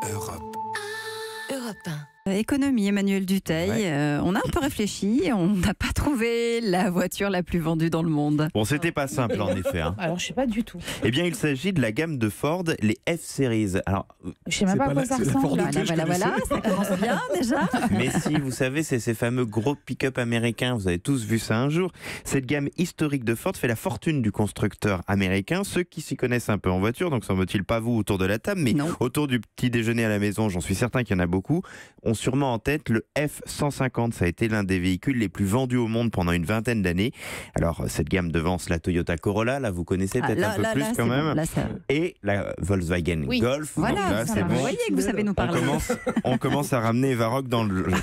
Europe. Europe 1. Économie, Emmanuel Dutheil. Ouais. On a un peu réfléchi, on n'a pas trouvé la voiture la plus vendue dans le monde. Bon, c'était pas simple en effet. Alors, je sais pas du tout. Eh bien, il s'agit de la gamme de Ford, les F-Series. Alors, Je sais même pas à quoi ça ressemble. Voilà, ça commence bien déjà. mais si, vous savez, c'est ces fameux gros pick-up américains. Vous avez tous vu ça un jour. Cette gamme historique de Ford fait la fortune du constructeur américain. Ceux qui s'y connaissent un peu en voiture, donc semble-t-il pas vous autour de la table, mais Non. autour du petit déjeuner à la maison, j'en suis certain qu'il y en a beaucoup, ont sûrement en tête le F-150. Ça a été l'un des véhicules les plus vendus au monde pendant une vingtaine d'années. Alors, cette gamme devance la Toyota Corolla, là, vous connaissez peut-être un peu plus quand même. Bon, là, ça... Et la Volkswagen Oui. Golf. Donc Voilà, là, ça c'est va. bon. Vous voyez que vous savez nous parler. On commence à ramener Eva Rock dans le jeu.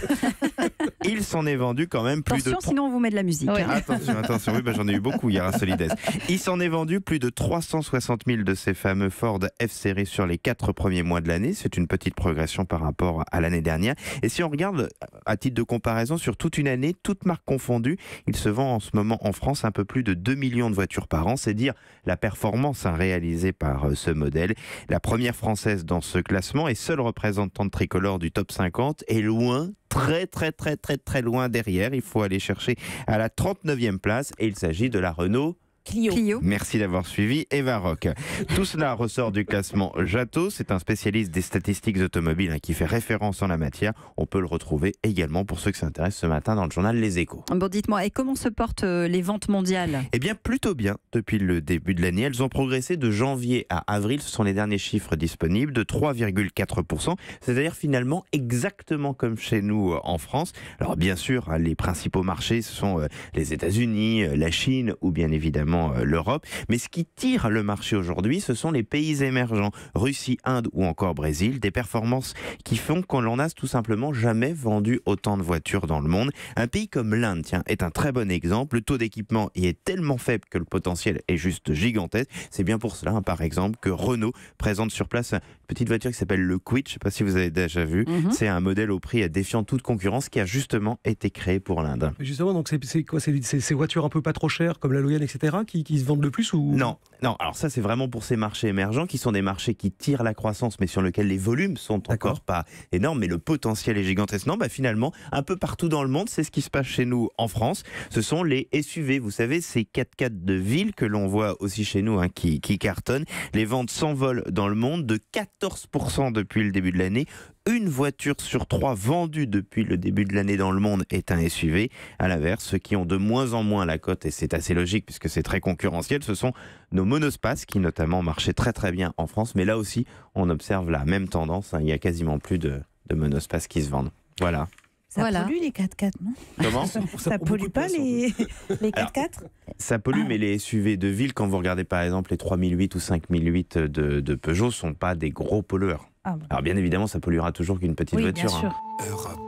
Il s'en est vendu quand même plus Attention, de... sinon on vous met de la musique. Ouais. Attention, oui, j'en ai eu beaucoup hier à Solides. Il s'en est vendu plus de 360 000 de ces fameux Ford F-Series sur les 4 premiers mois de l'année. C'est une petite progression par rapport à l'année dernière. Et si on regarde, à titre de comparaison, sur toute une année, toutes marques confondues, il se vend en ce moment en France un peu plus de 2 millions de voitures par an. C'est dire la performance réalisée par ce modèle. La première française dans ce classement et seule représentante tricolore du top 50 est loin, très loin derrière. Il faut aller chercher à la 39e place et il s'agit de la Renault Clio. Merci d'avoir suivi Eva Rock. Tout cela ressort du classement Jato. C'est un spécialiste des statistiques automobiles qui fait référence en la matière. On peut le retrouver également pour ceux qui s'intéressent ce matin dans le journal Les Échos. Bon, dites-moi, et comment se portent les ventes mondiales ? Eh bien, plutôt bien depuis le début de l'année. Elles ont progressé de janvier à avril. Ce sont les derniers chiffres disponibles de 3,4%. C'est-à-dire finalement exactement comme chez nous en France. Alors bien sûr, les principaux marchés, ce sont les États-Unis, la Chine ou bien évidemment l'Europe. Mais ce qui tire le marché aujourd'hui, ce sont les pays émergents, Russie, Inde ou encore Brésil. Des performances qui font qu'on n'en a tout simplement jamais vendu autant de voitures dans le monde. Un pays comme l'Inde, tiens, est un très bon exemple. Le taux d'équipement y est tellement faible que le potentiel est juste gigantesque. C'est bien pour cela, par exemple, que Renault présente sur place une petite voiture qui s'appelle le Kwid. Je ne sais pas si vous avez déjà vu. C'est un modèle au prix défiant toute concurrence qui a justement été créé pour l'Inde. Justement, donc c'est quoi? C'est ces voitures un peu pas trop chères comme la Logan, etc. qui se vendent le plus ou... Non. Alors ça, c'est vraiment pour ces marchés émergents qui sont des marchés qui tirent la croissance, mais sur lesquels les volumes sont encore pas énormes, mais le potentiel est gigantesque. Non, finalement, un peu partout dans le monde, c'est ce qui se passe chez nous en France. Ce sont les SUV, vous savez, ces 4x4 de ville que l'on voit aussi chez nous qui cartonnent. Les ventes s'envolent dans le monde de 14% depuis le début de l'année. Une voiture sur 3 vendue depuis le début de l'année dans le monde est un SUV. À l'inverse, ceux qui ont de moins en moins la cote, et c'est assez logique puisque c'est très concurrentiel, ce sont nos monospaces qui notamment marchaient très bien en France. Mais là aussi, on observe la même tendance. Il y a quasiment plus de monospaces qui se vendent. Voilà. Ça pollue les 4x4, non? Comment? Ça pollue pas les 4x4? Ça pollue, mais les SUV de ville, quand vous regardez par exemple les 3008 ou 5008 de Peugeot, sont pas des gros pollueurs. Ah bon. Alors bien évidemment, ça polluera toujours qu'une petite Oui, voiture. bien sûr. Europe.